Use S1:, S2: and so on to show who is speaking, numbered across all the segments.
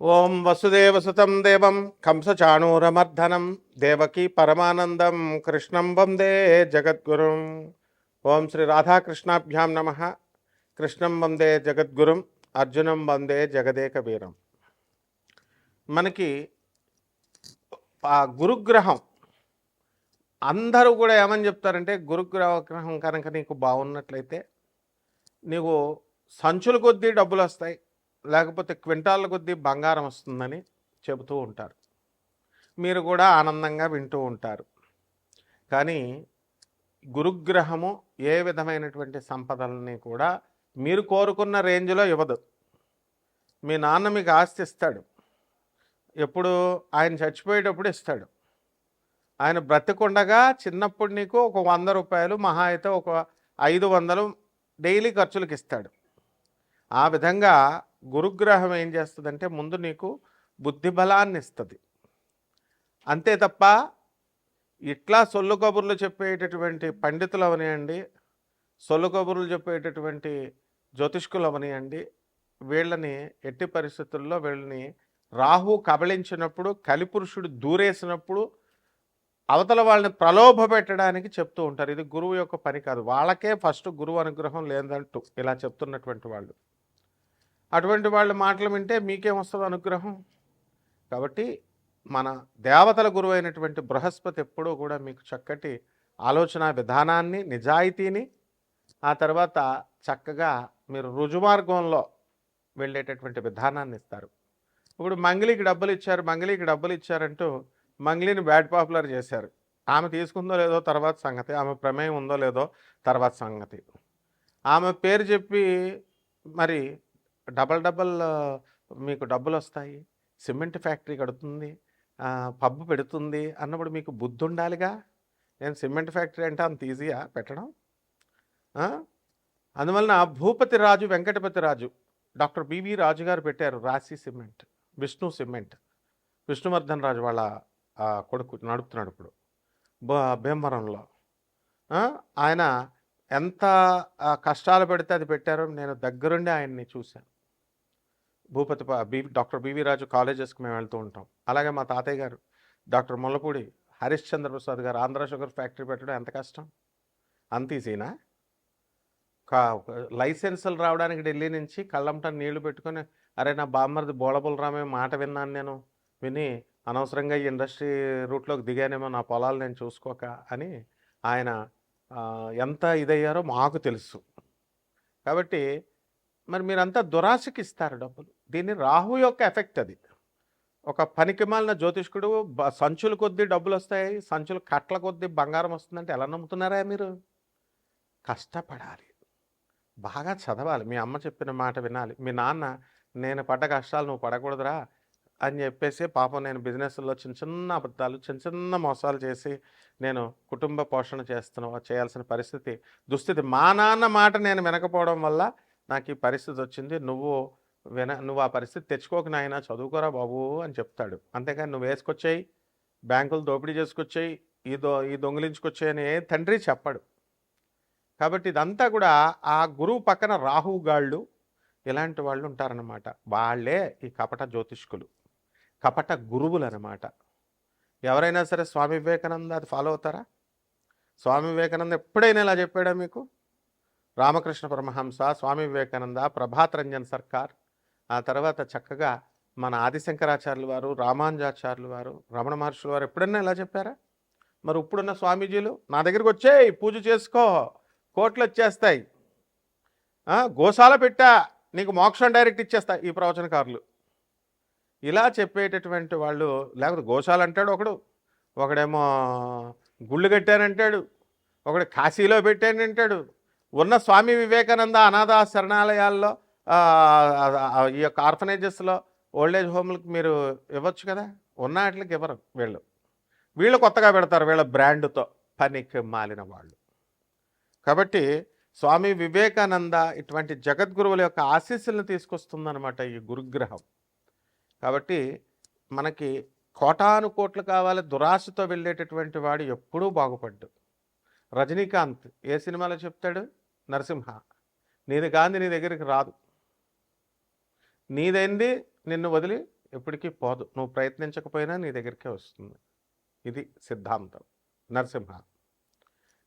S1: ఓం వసుదేవసుతం దేవం కంసచాణూరమర్ధనం దేవకీ పరమానందం కృష్ణం వందే జగద్గురుం. ఓం శ్రీ రాధాకృష్ణాభ్యాం నమ. కృష్ణం వందే జగద్గురుం, అర్జునం వందే జగదేక వీరం. మనకి ఆ గురుగ్రహం అందరూ కూడా ఏమని చెప్తారంటే, గురుగ్రహం కనుక నీకు బాగున్నట్లయితే నీకు సంచుల కొద్దీ డబ్బులు వస్తాయి, లేకపోతే క్వింటాళ్ళ కొద్దీ బంగారం వస్తుందని చెబుతూ ఉంటారు. మీరు కూడా ఆనందంగా వింటూ ఉంటారు. కానీ గురుగ్రహము ఏ విధమైనటువంటి సంపదలని కూడా మీరు కోరుకున్న రేంజ్లో ఇవ్వదు. మీ నాన్న మీకు ఆస్తి ఇస్తాడు, ఎప్పుడు ఆయన చచ్చిపోయేటప్పుడు ఇస్తాడు. ఆయన బ్రతికుండగా చిన్నప్పుడు నీకు ఒక 100 రూపాయలు, మహా అయితే ఒక 500 డైలీ ఖర్చులకు ఇస్తాడు. ఆ విధంగా గురుగ్రహం ఏం చేస్తుందంటే ముందు నీకు బుద్ధి బలాన్ని ఇస్తుంది. అంతే తప్ప ఇట్లా సొల్లు కబుర్లు చెప్పేటటువంటి పండితులు అవనియండి, సొల్లు కబుర్లు చెప్పేటటువంటి జ్యోతిష్కులు అవనియండి, వీళ్ళని ఎట్టి పరిస్థితుల్లో వీళ్ళని రాహు కబళించినప్పుడు, కలిపురుషుడు దూరేసినప్పుడు అవతల వాళ్ళని ప్రలోభ పెట్టడానికి చెప్తూ ఉంటారు. ఇది గురువు యొక్క పని కాదు. వాళ్ళకే ఫస్ట్ గురువు అనుగ్రహం లేదంటూ ఇలా చెప్తున్నటువంటి వాళ్ళు, అటువంటి వాళ్ళ మాటలు వింటే మీకేం వస్తుంది అనుగ్రహం? కాబట్టి మన దేవతల గురువు అయినటువంటి బృహస్పతి ఎప్పుడూ కూడా మీకు చక్కటి ఆలోచన విధానాన్ని, నిజాయితీని, ఆ తర్వాత చక్కగా మీరు రుజుమార్గంలో వెళ్ళేటటువంటి విధానాన్ని ఇస్తారు. ఇప్పుడు మంగళికి డబ్బులు ఇచ్చారంటూ మంగళిని బ్యాడ్ పాపులర్ చేశారు. ఆమె తీసుకుందో లేదో తర్వాత సంగతి, ఆమె ప్రమేయం ఉందో లేదో తర్వాత సంగతి. ఆమె పేరు చెప్పి మరి డబల్ మీకు డబ్బులు వస్తాయి, సిమెంట్ ఫ్యాక్టరీ కడుతుంది, పబ్బు పెడుతుంది అన్నప్పుడు మీకు బుద్ధి ఉండాలిగా. నేను సిమెంట్ ఫ్యాక్టరీ అంటే అంత ఈజీయా పెట్టడం? అందువలన భూపతి రాజు వెంకటపతి రాజు డాక్టర్ బివి రాజు గారు పెట్టారు రాశి సిమెంట్, విష్ణు సిమెంట్. విష్ణువర్ధన్ రాజు వాళ్ళ కొడుకు నడుపుతున్నాడు ఇప్పుడు భీమవరంలో. ఆయన ఎంత కష్టాలు పెడితే అది పెట్టారో నేను దగ్గరుండి ఆయన్ని చూశాను. డాక్టర్ బివి రాజు కాలేజెస్కి మేము వెళ్తూ ఉంటాం. అలాగే మా తాతయ్య గారు డాక్టర్ ముల్లపూడి హరిశ్చంద్ర ప్రసాద్ గారు ఆంధ్ర షుగర్ ఫ్యాక్టరీ పెట్టడం ఎంత కష్టం? అంత ఈజీనా? లైసెన్సులు రావడానికి ఢిల్లీ నుంచి కళ్ళంట నీళ్లు పెట్టుకొని, అరే నా బామ్మర్ది బోళబులరామే మాట విన్నాను, నేను విని అనవసరంగా ఈ ఇండస్ట్రీ రూట్లోకి దిగానేమో, నా పొలాలు నేను చూసుకోక అని ఆయన ఎంత ఇదయ్యారో మాకు తెలుసు. కాబట్టి మరి మీరంతా దురాశకి ఇస్తారు డబ్బులు. దీన్ని రాహు యొక్క ఎఫెక్ట్. అది ఒక పనికిమాలిన జ్యోతిష్కుడు సంచుల కొద్దీ డబ్బులు వస్తాయి, సంచుల కట్ల కొద్దీ బంగారం వస్తుందంటే ఎలా నమ్ముతున్నారా మీరు? కష్టపడాలి, బాగా చదవాలి, మీ అమ్మ చెప్పిన మాట వినాలి. మీ నాన్న నేను పడ్డ కష్టాలు నువ్వు పడకూడదురా అని చెప్పేసి పాపం నేను బిజినెస్లో చిన్న చిన్న అబద్ధాలు, చిన్న చిన్న మోసాలు చేసి నేను కుటుంబ పోషణ చేయాల్సిన దుస్థితి మా నాన్న మాట నేను వినకపోవడం వల్ల నాకు ఈ పరిస్థితి వచ్చింది. నువ్వు ఆ పరిస్థితి తెచ్చుకోక నాయన, చదువుకోరా బాబు అని చెప్తాడు. అంతేకాని నువ్వు వేసుకొచ్చాయి, బ్యాంకులు దోపిడీ చేసుకొచ్చాయి, ఈ దొంగిలించుకొచ్చాయి అని ఏ తండ్రి చెప్పడు. కాబట్టి ఇదంతా కూడా ఆ గురువు పక్కన రాహుగాళ్ళు ఇలాంటి వాళ్ళు ఉంటారన్నమాట. వాళ్ళే ఈ కపట జ్యోతిష్కులు, కపట గురువులు అన్నమాట. ఎవరైనా సరే స్వామి వివేకానంద అది ఫాలో అవుతారా? స్వామి వివేకానంద ఎప్పుడైనా ఇలా చెప్పాడా మీకు? రామకృష్ణ పరమహంస, స్వామి వివేకానంద, ప్రభాత్ రంజన్ సర్కార్, ఆ తర్వాత చక్కగా మన ఆదిశంకరాచార్యులు వారు, రామానుజాచార్యులు వారు, రమణ మహర్షులు వారు ఎప్పుడన్నా ఇలా చెప్పారా? మరి ఇప్పుడున్న స్వామీజీలు నా దగ్గరికి వచ్చేయి, పూజ చేసుకో, కోట్లు వచ్చేస్తాయి, గోశాల పెట్టా, నీకు మోక్షం డైరెక్ట్ ఇచ్చేస్తా, ఈ ప్రవచనకారులు ఇలా చెప్పేటటువంటి వాళ్ళు. లేకపోతే గోశాల అంటాడు ఒకడేమో గుళ్ళు కట్టానంటాడు, ఒకడు కాశీలో పెట్టానంటాడు. ఉన్న స్వామి వివేకానంద అనాథ శరణాలయాల్లో, ఈ యొక్క ఆర్ఫనేజెస్లో, ఓల్డేజ్ హోమ్లకు మీరు ఇవ్వచ్చు కదా. ఉన్న వాటికి ఇవ్వరు వీళ్ళు కొత్తగా పెడతారు వీళ్ళ బ్రాండ్తో, పనికి మాలిన వాళ్ళు. కాబట్టి స్వామి వివేకానంద ఇటువంటి జగద్గురువుల యొక్క ఆశీస్సులను తీసుకొస్తుందన్నమాట ఈ గురుగ్రహం. కాబట్టి మనకి కోటాను కోట్లు కావాలి, దురాశతో వెళ్ళేటటువంటి వాడు ఎప్పుడూ బాగుపడ్డు. రజనీకాంత్ ఏ సినిమాలో చెప్తాడు? నరసింహ, నీది కాంతి నీ దగ్గరికి రాదు, నీదైంది నిన్ను వదిలి ఎప్పటికీ పోదు. నువ్వు ప్రయత్నించకపోయినా నీ దగ్గరికే వస్తుంది. ఇది సిద్ధాంతం నరసింహ.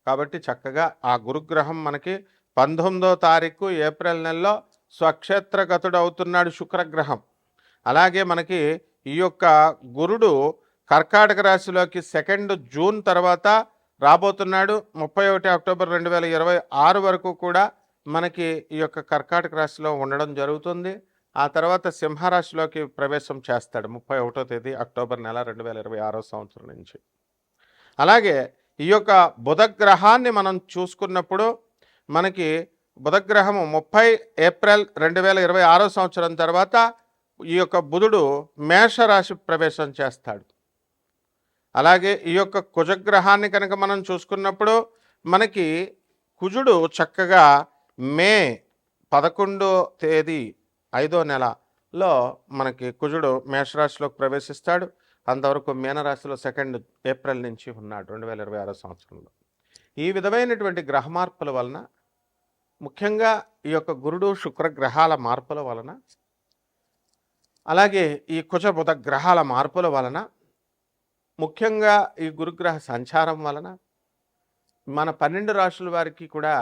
S1: కాబట్టి చక్కగా ఆ గురుగ్రహం మనకి 19వ తారీఖు ఏప్రిల్ నెలలో స్వక్షేత్రగతుడు అవుతున్నాడు శుక్రగ్రహం. అలాగే మనకి ఈ యొక్క గురుడు కర్కాటక రాశిలోకి 2 జూన్ తర్వాత రాబోతున్నాడు. 31 అక్టోబర్ 2026 వరకు కూడా మనకి ఈ యొక్క కర్కాటక రాశిలో ఉండడం జరుగుతుంది. ఆ తర్వాత సింహరాశిలోకి ప్రవేశం చేస్తాడు 31వ తేదీ అక్టోబర్ నెల 2026 సంవత్సరం నుంచి. అలాగే ఈ యొక్క బుధగ్రహాన్ని మనం చూసుకున్నప్పుడు మనకి బుధగ్రహము 30 ఏప్రిల్ 2026 సంవత్సరం తర్వాత ఈ యొక్క బుధుడు మేషరాశి ప్రవేశం చేస్తాడు. అలాగే ఈ యొక్క కుజగ్రహాన్ని కనుక మనం చూసుకున్నప్పుడు మనకి కుజుడు చక్కగా మే 11వ తేదీ 5వ నెలలో మనకి కుజుడు మేషరాశిలోకి ప్రవేశిస్తాడు. అంతవరకు మీనరాశిలో 2 ఏప్రిల్ నుంచి ఉన్నాడు 2026 సంవత్సరంలో. ఈ విధమైనటువంటి గ్రహ మార్పుల వలన, ముఖ్యంగా ఈ యొక్క గురుడు శుక్ర గ్రహాల మార్పుల వలన, అలాగే ఈ కుజ బుధ గ్రహాల మార్పుల వలన, ముఖ్యంగా ఈ గురుగ్రహ సంచారం వలన మన 12 రాశుల వారికి కూడా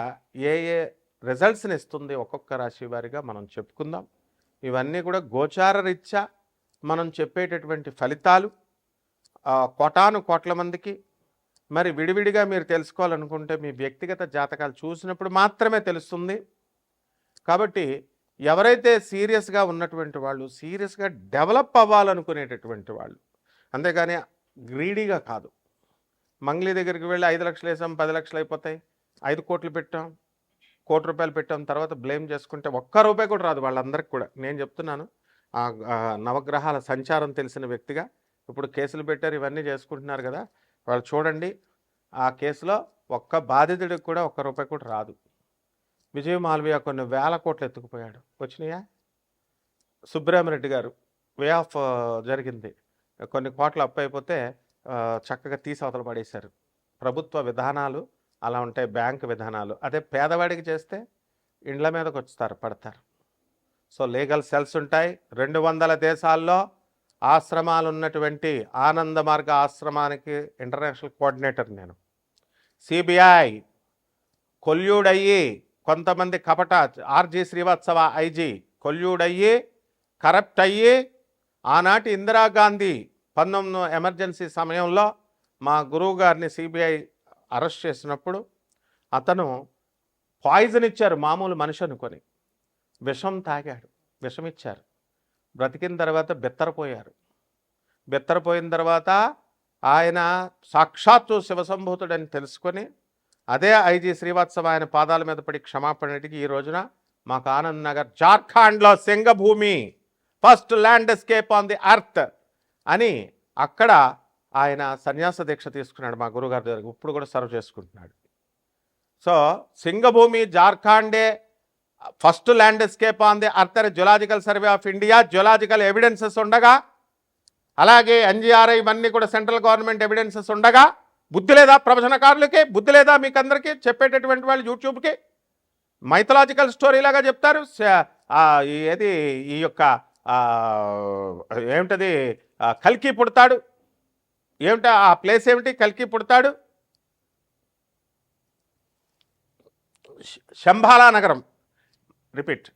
S1: ఏ ఏ రిజల్ట్స్ని ఇస్తుంది ఒక్కొక్క రాశి వారిగా మనం చెప్పుకుందాం. ఇవన్నీ కూడా గోచార రీత్యా మనం చెప్పేటటువంటి ఫలితాలు కోటాను కోట్ల మందికి. మరి విడివిడిగా మీరు తెలుసుకోవాలనుకుంటే మీ వ్యక్తిగత జాతకాలు చూసినప్పుడు మాత్రమే తెలుస్తుంది. కాబట్టి ఎవరైతే సీరియస్గా ఉన్నటువంటి వాళ్ళు, సీరియస్గా డెవలప్ అవ్వాలనుకునేటటువంటి వాళ్ళు, అంతేగాని గ్రీడీగా కాదు. మంగ్లీ దగ్గరికి వెళ్ళి 5 లక్షలు వేసాం 10 లక్షలు అయిపోతాయి, 5 కోట్లు పెట్టాం, కోటి రూపాయలు పెట్టాం, తర్వాత బ్లేమ్ చేసుకుంటే ఒక్క రూపాయి కూడా రాదు వాళ్ళందరికీ కూడా. నేను చెప్తున్నాను, ఆ నవగ్రహాల సంచారం తెలిసిన వ్యక్తిగా. ఇప్పుడు కేసులు పెట్టారు, ఇవన్నీ చేసుకుంటున్నారు కదా, వాళ్ళు చూడండి, ఆ కేసులో ఒక్క బాధితుడికి కూడా ఒక్క రూపాయి కూడా రాదు. విజయ్ మాల్వియా కొన్ని వేల కోట్లు ఎత్తుకుపోయాడు, వచ్చినాయా? సుబ్రహ్మరెడ్డి గారు వే ఆఫ్ జరిగింది, కొన్ని కోట్ల అప్పు అయిపోతే చక్కగా తీసి అవతల పడేశారు. ప్రభుత్వ విధానాలు అలా ఉంటాయి, బ్యాంకు విధానాలు. అదే పేదవాడికి చేస్తే ఇండ్ల మీదకి వస్తారు, పడతారు. సో లీగల్ సెల్స్ ఉంటాయి. 200 దేశాల్లో ఆశ్రమాలు ఉన్నటువంటి ఆనంద మార్గ ఆశ్రమానికి ఇంటర్నేషనల్ కోఆర్డినేటర్ నేను. సిబిఐ కొల్యూడయ్యి కొంతమంది కపట ఆర్జీ శ్రీవాత్సవ ఐజీ కొల్యూడయ్యి కరప్ట్ అయ్యి ఆనాటి ఇందిరాగాంధీ 19 ఎమర్జెన్సీ సమయంలో మా గురువు గారిని సిబిఐ అరెస్ట్ చేసినప్పుడు అతను పాయిజన్ ఇచ్చారు, మామూలు మనిషి అనుకొని విషం తాగాడు, విషం ఇచ్చారు. బ్రతికిన తర్వాత బెత్తరపోయారు. బెత్తరపోయిన తర్వాత ఆయన సాక్షాత్తు శివసంభూతుడని తెలుసుకొని అదే ఐజీ శ్రీవాత్సవ ఆయన పాదాల మీద పడి క్షమాపణ అడిగి ఈ రోజున మాకు ఆనంద్ నగర్ జార్ఖండ్లో Singhbhum first landscape on the earth అని అక్కడ ఆయన సన్యాస దీక్ష తీసుకున్నాడు మా గురుగారి దగ్గర. ఇప్పుడు కూడా సర్వ్ చేసుకుంటున్నాడు. సో సింగభూమి జార్ఖండే first landscape on the earth geological survey of India geological evidences ఉండగా, అలాగే ఎన్జిఆర్ఐ ఇవన్నీ కూడా సెంట్రల్ గవర్నమెంట్ ఎవిడెన్సెస్ ఉండగా బుద్ధి లేదా ప్రవచనకారులకి? బుద్ధి లేదా మీకు అందరికీ చెప్పేటటువంటి వాళ్ళు యూట్యూబ్కి మైథలాజికల్ స్టోరీ లాగా చెప్తారు. ఏది ఈ యొక్క ఏమిటది కల్కి పుడతాడు, ఏమిటి ఆ ప్లేస్ ఏమిటి? కల్కి పుడతాడు శంబాలా నగరం, రిపీట్,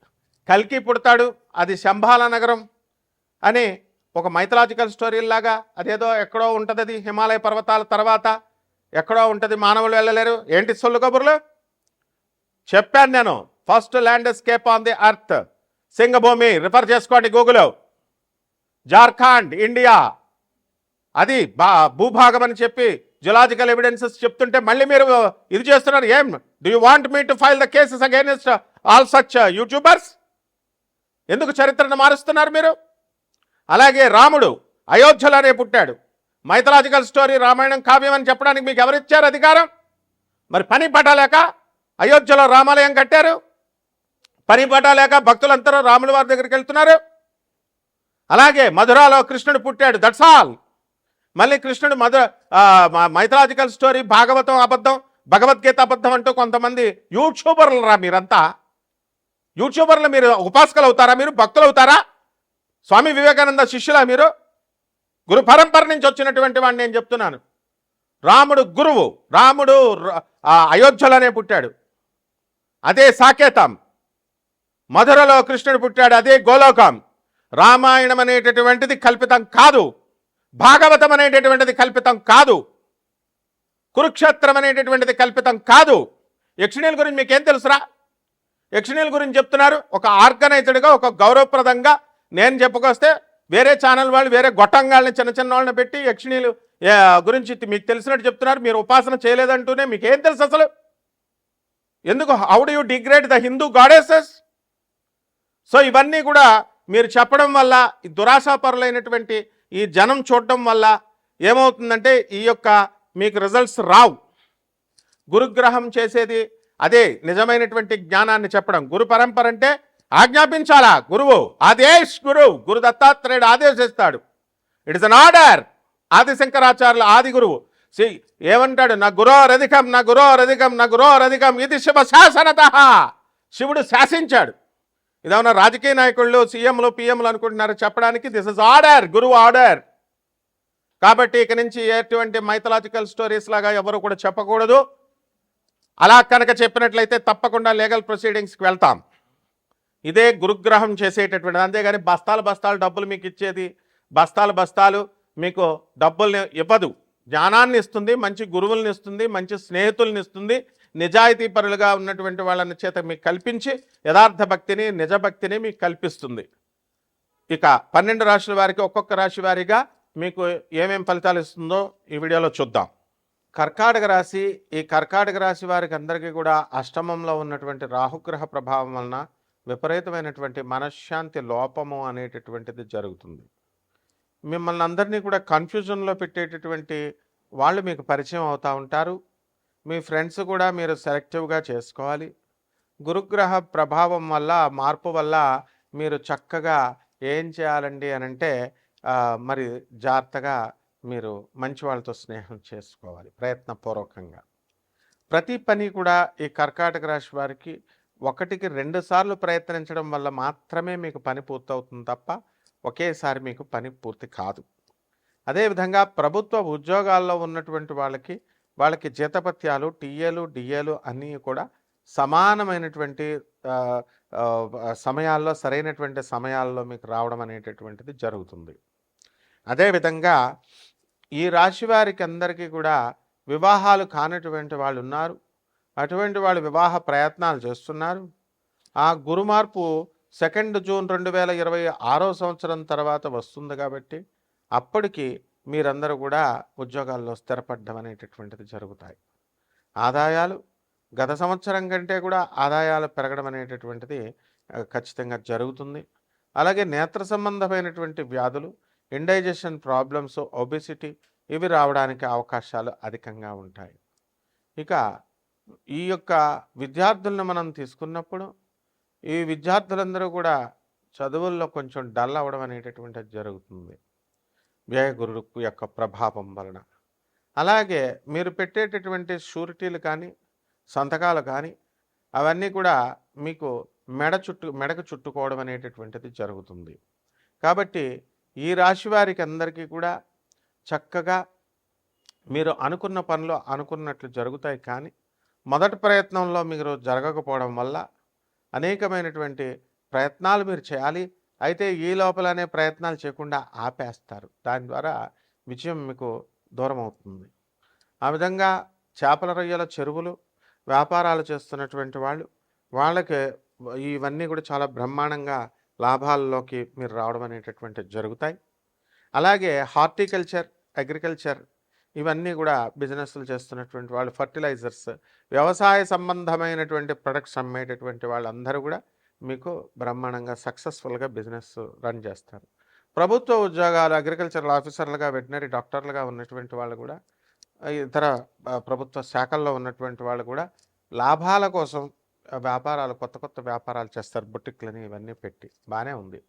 S1: కల్కి పుడతాడు అది శంబాలా నగరం అని ఒక మైథలాజికల్ స్టోరీలాగా అదేదో ఎక్కడో ఉంటుంది, అది హిమాలయ పర్వతాల తర్వాత ఎక్కడో ఉంటుంది, మానవులు వెళ్ళలేరు. ఏంటి సొల్లు కబుర్లు చెప్పాను నేను. First landscape on the earth Singhbhum, refer చేసుకోండి గూగుల్లో. జార్ఖండ్ ఇండియా అది భూభాగం అని చెప్పి జియోలాజికల్ ఎవిడెన్సెస్ చెప్తుంటే మళ్ళీ మీరు ఇది చేస్తున్నారు. ఏం do you want me to file the cases against all such YouTubers? ఎందుకు చరిత్రను మారుస్తున్నారు మీరు? అలాగే రాముడు అయోధ్యలోనే పుట్టాడు. మైథలాజికల్ స్టోరీ రామాయణం కావ్యం అని చెప్పడానికి మీకు ఎవరిచ్చారు అధికారం? మరి పని పట్టలేక అయోధ్యలో రామాలయం కట్టారు, పని పట్టలేక భక్తులందరూ రాముల వారి దగ్గరికి వెళ్తున్నారు. అలాగే మధురాలో కృష్ణుడు పుట్టాడు, దట్స్ ఆల్. మళ్ళీ కృష్ణుడు మైథలాజికల్ స్టోరీ భాగవతం అబద్ధం, భగవద్గీత అబద్ధం అంటూ కొంతమంది యూట్యూబర్లు రా మీరంతా. యూట్యూబర్లు మీరు ఉపాసకులు అవుతారా? మీరు భక్తులు అవుతారా? స్వామి వివేకానంద శిష్యులా మీరు? గురు పరంపర నుంచి వచ్చినటువంటి వాడిని నేను చెప్తున్నాను. రాముడు గురువు, రాముడు అయోధ్యలోనే పుట్టాడు, అదే సాకేతం. మధురలో కృష్ణుడు పుట్టాడు, అదే గోలోకం. రామాయణం అనేటటువంటిది కల్పితం కాదు, భాగవతం అనేటటువంటిది కల్పితం కాదు, కురుక్షేత్రం అనేటటువంటిది కల్పితం కాదు. యక్షిణీల గురించి మీకేం తెలుసురా? యక్షిణీల గురించి చెప్తున్నారు ఒక ఆర్గనైజ్డ్గా, ఒక గౌరవప్రదంగా. నేను చెప్పుకొస్తే వేరే ఛానల్ వాళ్ళు వేరే గొట్టంగాళ్ళని, చిన్న చిన్న వాళ్ళని పెట్టి యక్షిణీలు గురించి మీకు తెలిసినట్టు చెప్తున్నారు. మీరు ఉపాసన చేయలేదంటూనే మీకేం తెలుసు అసలు? ఎందుకు? How do you degrade the Hindu goddesses? So ఇవన్నీ కూడా మీరు చెప్పడం వల్ల, ఈ దురాశాపరులైనటువంటి ఈ జనం చూడడం వల్ల ఏమవుతుందంటే ఈ యొక్క మీకు రిజల్ట్స్ రావు. గురుగ్రహం చేసేది అదే నిజమైనటువంటి జ్ఞానాన్ని చెప్పడం. గురు పరంపర అంటే ఆజ్ఞాపించాలా? గురువు ఆదేశ్, గురు దత్తాత్రేయుడు ఆదేశిస్తాడు. It is an order. ఆదిశంకరాచార్యుల ఆది గురువు ఏమంటాడు? నా గురోరధికం, నా గురోరధికం, నా గురోరధికం ఇది శివ శాసనత. శివుడు శాసించాడు. ఇదేమన్నా రాజకీయ నాయకుళ్ళు, సీఎంలు, పిఎంలు అనుకుంటున్నారు చెప్పడానికి? దిస్ ఇస్ ఆర్డర్, గురువు ఆర్డర్. కాబట్టి ఇక నుంచి ఎటువంటి మైథలాజికల్ స్టోరీస్ లాగా ఎవరు కూడా చెప్పకూడదు. అలా కనుక చెప్పినట్లయితే తప్పకుండా లీగల్ ప్రొసీడింగ్స్కి వెళ్తాం. ఇదే గురుగ్రహం చేసేటటువంటిది. అంతేగాని బస్తాలు బస్తాలు డబ్బులు మీకు ఇచ్చేది, బస్తాలు బస్తాలు మీకు డబ్బుల్ని ఇవ్వదు. జ్ఞానాన్ని ఇస్తుంది, మంచి గురువుల్ని ఇస్తుంది, మంచి స్నేహితుల్ని ఇస్తుంది, నిజాయితీ పరులుగా ఉన్నటువంటి వాళ్ళని చేత మీకు కల్పించి యథార్థ భక్తిని, నిజభక్తిని మీకు కల్పిస్తుంది. ఇక 12 రాశుల వారికి ఒక్కొక్క రాశి వారిగా మీకు ఏమేం ఫలితాలు ఇస్తుందో ఈ వీడియోలో చూద్దాం. కర్కాటక రాశి. ఈ కర్కాటక రాశి వారికి అందరికీ కూడా అష్టమంలో ఉన్నటువంటి రాహుగ్రహ ప్రభావం వలన విపరీతమైనటువంటి మనశ్శాంతి లోపము అనేటటువంటిది జరుగుతుంది. మిమ్మల్ని అందరినీ కూడా కన్ఫ్యూజన్లో పెట్టేటటువంటి వాళ్ళు మీకు పరిచయం అవుతూ ఉంటారు. మీ ఫ్రెండ్స్ కూడా మీరు సెలెక్టివ్గా చేసుకోవాలి. గురుగ్రహ ప్రభావం వల్ల, మార్పు వల్ల మీరు చక్కగా ఏం చేయాలండి అనంటే మరి జాగ్రత్తగా మీరు మంచి వాళ్ళతో స్నేహం చేసుకోవాలి ప్రయత్నపూర్వకంగా. ప్రతి పని కూడా ఈ కర్కాటక రాశి వారికి 1కి 2 సార్లు ప్రయత్నించడం వల్ల మాత్రమే మీకు పని పూర్తవుతుంది తప్ప ఒకేసారి మీకు పని పూర్తి కాదు. అదేవిధంగా ప్రభుత్వ ఉద్యోగాల్లో ఉన్నటువంటి వాళ్ళకి జీతపత్యాలు, టీఏలు, డిఏలు అన్నీ కూడా సమానమైనటువంటి సమయాల్లో, సరైనటువంటి సమయాల్లో మీకు రావడం అనేటటువంటిది జరుగుతుంది. అదేవిధంగా ఈ రాశి వారికి అందరికీ కూడా వివాహాలు కానటువంటి వాళ్ళు ఉన్నారు. అటువంటి వాళ్ళు వివాహ ప్రయత్నాలు చేస్తున్నారు. ఆ గురు మార్పు 2 జూన్ 2026 సంవత్సరం తర్వాత వస్తుంది కాబట్టి అప్పటికి మీరందరూ కూడా ఉద్యోగాల్లో స్థిరపడడం అనేటటువంటిది జరుగుతాయి. ఆదాయాలు గత సంవత్సరం కంటే కూడా ఆదాయాలు పెరగడం అనేటటువంటిది ఖచ్చితంగా జరుగుతుంది. అలాగే నేత్ర సంబంధమైనటువంటి వ్యాధులు, ఇండైజెషన్ ప్రాబ్లమ్స్, ఒబెసిటీ ఇవి రావడానికి అవకాశాలు అధికంగా ఉంటాయి. ఇక ఈ యొక్క విద్యార్థులను మనం తీసుకున్నప్పుడు ఈ విద్యార్థులందరూ కూడా చదువుల్లో కొంచెం డల్ అవ్వడం అనేటటువంటిది జరుగుతుంది వ్యయ గురు యొక్క ప్రభావం వలన. అలాగే మీరు పెట్టేటటువంటి షూరిటీలు కానీ, సంతకాలు కానీ అవన్నీ కూడా మీకు మెడకు చుట్టుకోవడం అనేటటువంటిది జరుగుతుంది. కాబట్టి ఈ రాశి వారికి అందరికీ కూడా చక్కగా మీరు అనుకున్న పనులు అనుకున్నట్లు జరుగుతాయి. కానీ మొదటి ప్రయత్నంలో మీరు జరగకపోవడం వల్ల అనేకమైనటువంటి ప్రయత్నాలు మీరు చేయాలి. అయితే ఈ లోపలనే ప్రయత్నాలు చేయకుండా ఆపేస్తారు. దాని ద్వారా విజయం మీకు దూరం అవుతుంది. ఆ విధంగా చేపల రొయ్యల చెరువులు వ్యాపారాలు చేస్తున్నటువంటి వాళ్ళకి ఇవన్నీ కూడా చాలా బ్రహ్మాండంగా లాభాల్లోకి మీరు రావడం అనేటటువంటివి జరుగుతాయి. అలాగే హార్టికల్చర్, అగ్రికల్చర్ ఇవన్నీ కూడా బిజినెస్లు చేస్తున్నటువంటి వాళ్ళు, ఫర్టిలైజర్స్, వ్యవసాయ సంబంధమైనటువంటి ప్రొడక్ట్స్ అమ్మేటటువంటి వాళ్ళందరూ కూడా మీకు బ్రహ్మాండంగా సక్సెస్ఫుల్గా బిజినెస్ రన్ చేస్తారు. ప్రభుత్వ ఉద్యోగాలు, అగ్రికల్చరల్ ఆఫీసర్లుగా, వెటనరీ డాక్టర్లుగా ఉన్నటువంటి వాళ్ళు కూడా, ఇతర ప్రభుత్వ శాఖల్లో ఉన్నటువంటి వాళ్ళు కూడా లాభాల కోసం వ్యాపారాలు, కొత్త కొత్త వ్యాపారాలు చేస్తారు. బుటిక్లని ఇవన్నీ పెట్టి బాగానే ఉంది.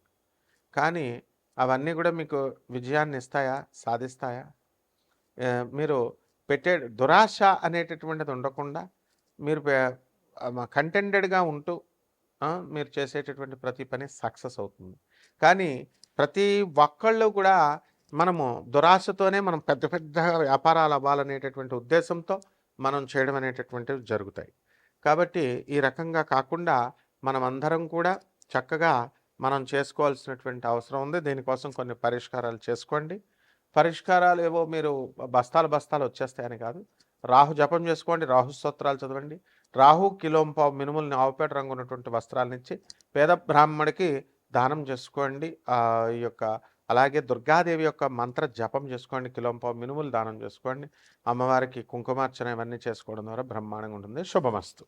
S1: కానీ అవన్నీ కూడా మీకు విజయాన్ని ఇస్తాయా, సాధిస్తాయా? మీరు పెట్టే దురాశ అనేటటువంటిది ఉండకుండా మీరు కంటెంటెడ్గా ఉంటూ మీరు చేసేటటువంటి ప్రతి పని సక్సెస్ అవుతుంది. కానీ ప్రతి ఒక్కళ్ళు కూడా మనము దురాశతోనే మనం పెద్ద పెద్ద వ్యాపారాలు అవ్వాలనేటటువంటి ఉద్దేశంతో మనం చేయడం అనేటటువంటివి జరుగుతాయి. కాబట్టి ఈ రకంగా కాకుండా మనమందరం కూడా చక్కగా మనం చేసుకోవాల్సినటువంటి అవసరం ఉంది. దీనికోసం కొన్ని పరిష్కారాలు చేసుకోండి. పరిష్కారాలు ఏవో మీరు బస్తాలు బస్తాలు వచ్చేస్తాయని కాదు. రాహు జపం చేసుకోండి, రాహు స్తోత్రాలు చదవండి. రాహు కిలోంపావు మినుముల్ని ఆవుపేట రంగు ఉన్నటువంటి వస్త్రాలనిచ్చి పేద బ్రాహ్మడికి దానం చేసుకోండి. ఈ యొక్క అలాగే దుర్గాదేవి యొక్క మంత్ర జపం చేసుకోండి. కిలోంపావు మినుములు దానం చేసుకోండి. అమ్మవారికి కుంకుమార్చన ఇవన్నీ చేసుకోవడం ద్వారా బ్రహ్మాండంగా ఉంటుంది. శుభమస్తు.